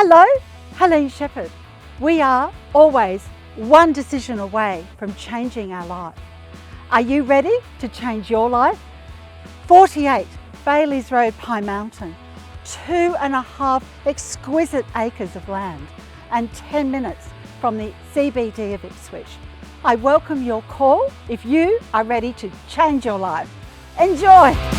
Hello, Helene Shephard. We are always one decision away from changing our life. Are you ready to change your life? 48 Bayley's Road, Pine Mountain, 2.5 exquisite acres of land and 10 minutes from the CBD of Ipswich. I welcome your call if you are ready to change your life. Enjoy!